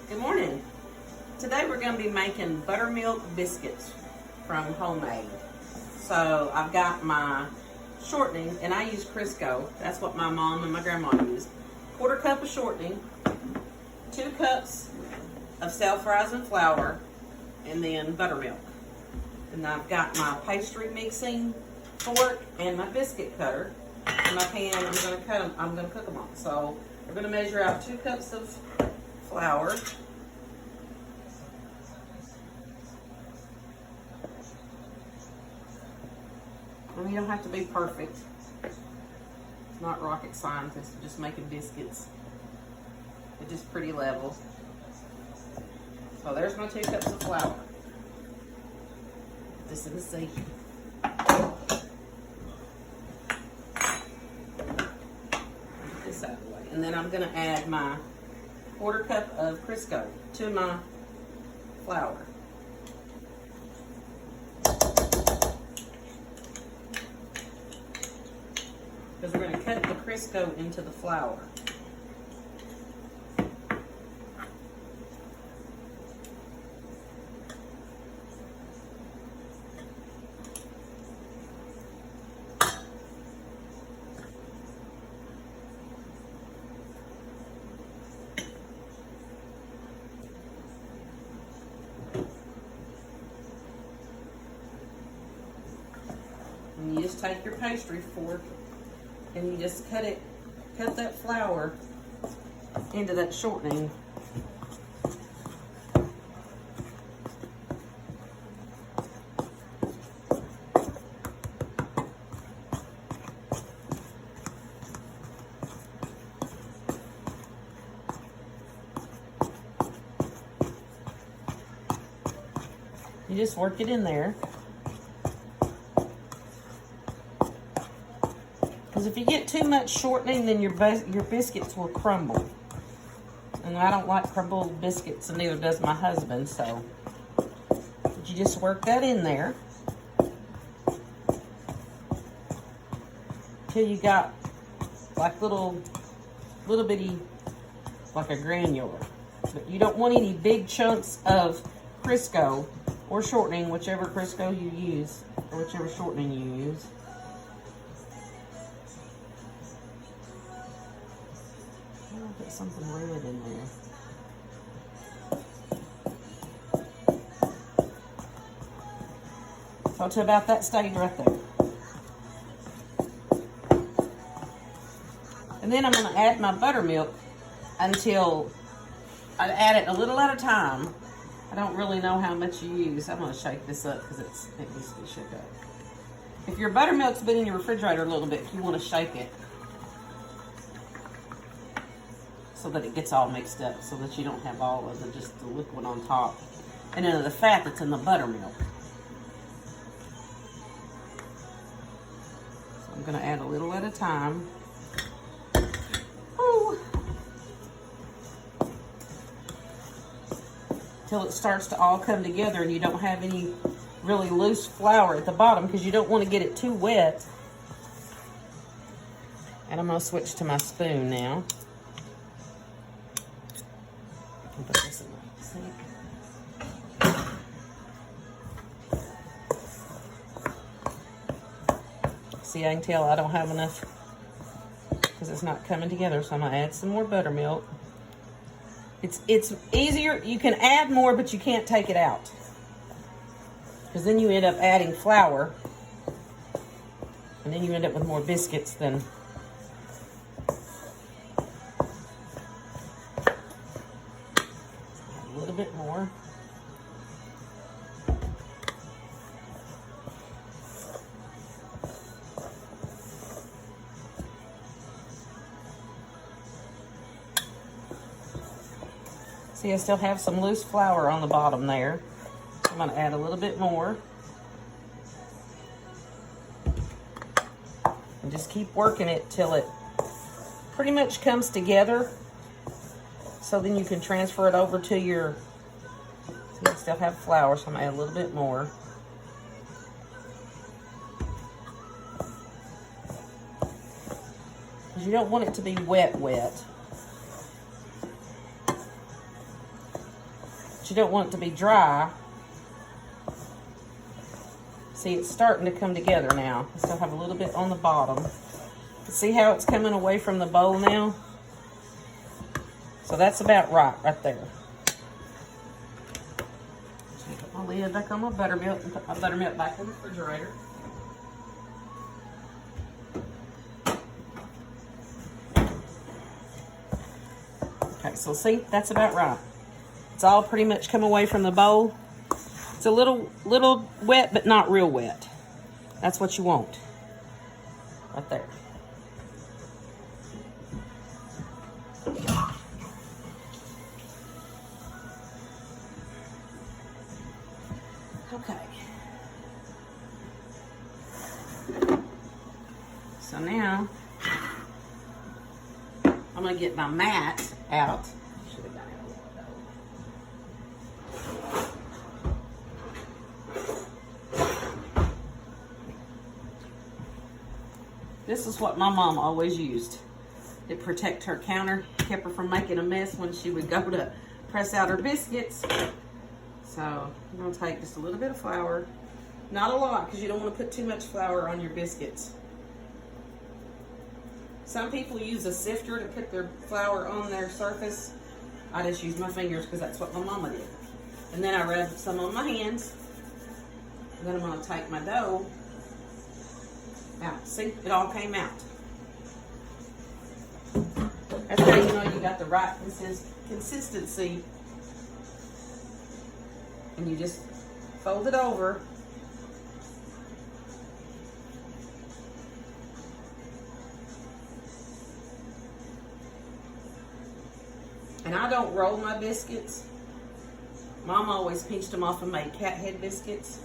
Good morning. Today we're going to be making buttermilk biscuits from Homemade. So I've got my shortening, and I use Crisco. That's what my mom and my grandma used. 1/4 cup of shortening, 2 cups of self-rising flour, and then buttermilk. And I've got my pastry mixing fork and my biscuit cutter. In my pan, I'm going to cook them on. So we're going to measure out 2 cups of flour. And you don't have to be perfect. It's not rocket science, it's just making biscuits. It's just pretty level. So there's my 2 cups of flour. Put this in the sink. Get this out of the way. And then I'm going to add my 1/4 cup of Crisco to my flour. Because we're going to cut the Crisco into the flour. And you just take your pastry fork and you just cut that flour into that shortening. You just work it in there. Because if you get too much shortening, then your biscuits will crumble. And I don't like crumbled biscuits, and neither does my husband, so. But you just work that in there till you got like little bitty, like a granular. But you don't want any big chunks of Crisco or shortening, whichever Crisco you use, or whichever shortening you use. Put something red in there. So to about that stage right there. And then I'm going to add my buttermilk until I add it a little at a time. I don't really know how much you use. I'm going to shake this up because it needs to be shook up. If your buttermilk's been in your refrigerator a little bit, you want to shake it so that it gets all mixed up, so that you don't have all of just the liquid on top and then the fat that's in the buttermilk. So I'm going to add a little at a time. Ooh. Till it starts to all come together and you don't have any really loose flour at the bottom, because you don't want to get it too wet. And I'm going to switch to my spoon now. Put this in the sink. See, I can tell I don't have enough because it's not coming together, so I'm going to add some more buttermilk. It's easier. You can add more, but you can't take it out, because then you end up adding flour, and then you end up with more biscuits than. A little bit more. See, I still have some loose flour on the bottom there. I'm going to add a little bit more. And just keep working it till it pretty much comes together. So then you can transfer it over to your, see, I still have flour, so I'm going to add a little bit more. Because you don't want it to be wet. you don't want it to be dry. See, it's starting to come together now. I still have a little bit on the bottom. See how it's coming away from the bowl now? So that's about right there. So put my lid back on my buttermilk and put my buttermilk back in the refrigerator. Okay, so see, that's about right. It's all pretty much come away from the bowl. It's a little wet, but not real wet. That's what you want. Right there. Okay. So now, I'm gonna get my mat out. Should have got it a little though. This is what my mom always used. It protected her counter, kept her from making a mess when she would go to press out her biscuits. So I'm gonna take just a little bit of flour. Not a lot, because you don't want to put too much flour on your biscuits. Some people use a sifter to put their flour on their surface. I just use my fingers because that's what my mama did. And then I rub some on my hands. And then I'm gonna take my dough out. See, it all came out. That's how you know you got the right consistency. And you just fold it over. And I don't roll my biscuits. Mom always pinched them off and made cat head biscuits.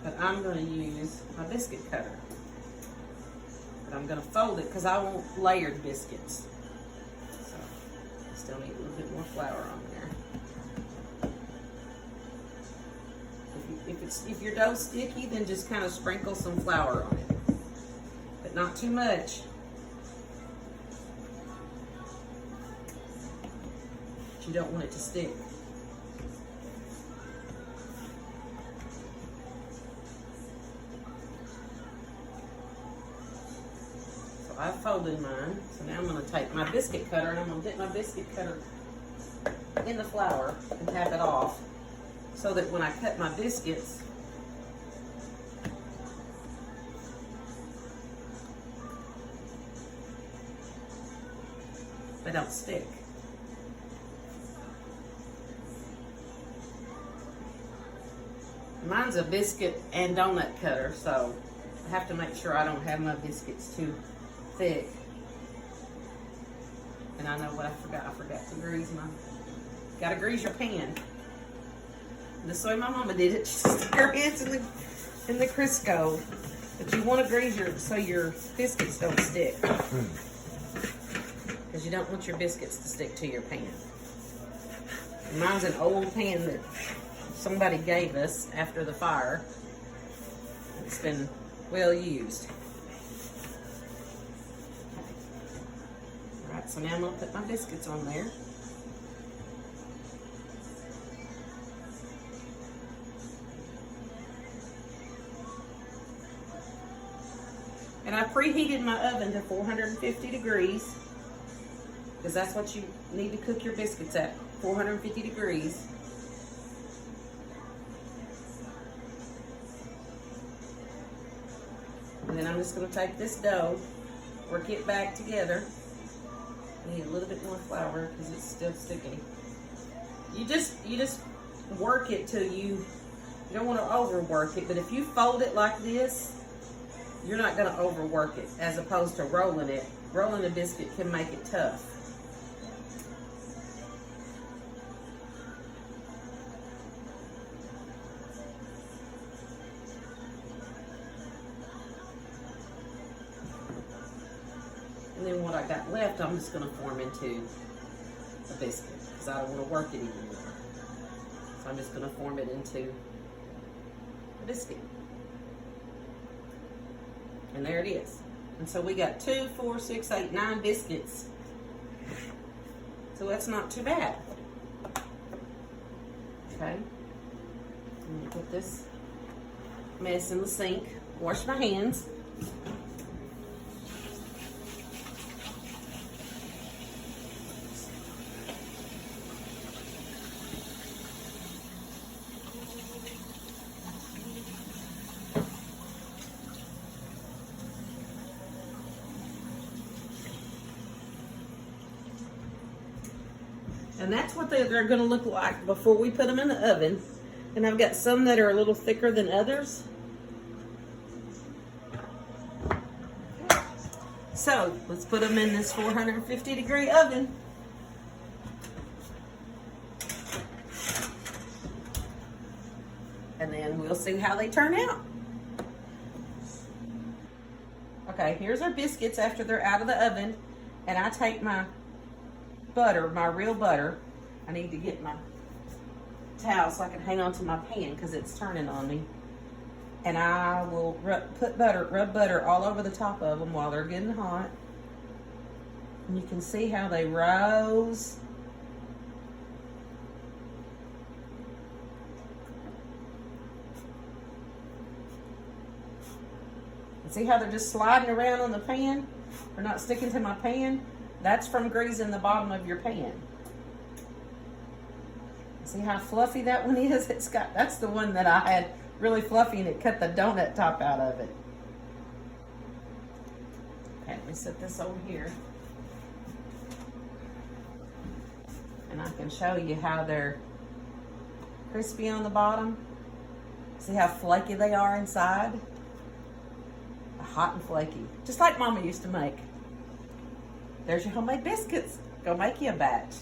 But I'm going to use my biscuit cutter. But I'm going to fold it because I want layered biscuits. So I still need a little bit more flour on there. If your dough's sticky, then just kind of sprinkle some flour on it. But not too much. You don't want it to stick. So I've folded mine. So now I'm going to take my biscuit cutter and I'm going to dip my biscuit cutter in the flour and tap it off so that when I cut my biscuits, they don't stick. Mine's a biscuit and donut cutter, so I have to make sure I don't have my biscuits too thick. And I know what I forgot. I forgot to grease my. Gotta grease your pan. This way my mama did it. She stuck her hands in the Crisco. But you want to grease so your biscuits don't stick. Because you don't want your biscuits to stick to your pan. And mine's an old pan that somebody gave us after the fire. It's been well used. All right, so now I'm going to put my biscuits on there. And I preheated my oven to 450 degrees because that's what you need to cook your biscuits at, 450 degrees. And then I'm just going to take this dough, work it back together. I need a little bit more flour because it's still sticky. You just work it till you don't want to overwork it, but if you fold it like this, you're not going to overwork it as opposed to rolling it. Rolling a biscuit can make it tough. And then what I got left, I'm just going to form into a biscuit because I don't want to work it anymore. So I'm just going to form it into a biscuit. And there it is. And so we got 2, 4, 6, 8, 9 biscuits. So that's not too bad. Okay. I'm gonna put this mess in the sink. Wash my hands. And that's what they're going to look like before we put them in the oven. And I've got some that are a little thicker than others. So let's put them in this 450-degree oven. And then we'll see how they turn out. Okay, here's our biscuits after they're out of the oven. And I take my butter, my real butter. I need to get my towel so I can hang on to my pan because it's turning on me. And I will rub butter all over the top of them while they're getting hot. And you can see how they rose. And see how they're just sliding around on the pan? They're not sticking to my pan. That's from greasing the bottom of your pan. See how fluffy that one is? That's the one that I had really fluffy and it cut the donut top out of it. Okay, let me set this over here. And I can show you how they're crispy on the bottom. See how flaky they are inside? Hot and flaky, just like Mama used to make. There's your homemade biscuits. Go make you a batch.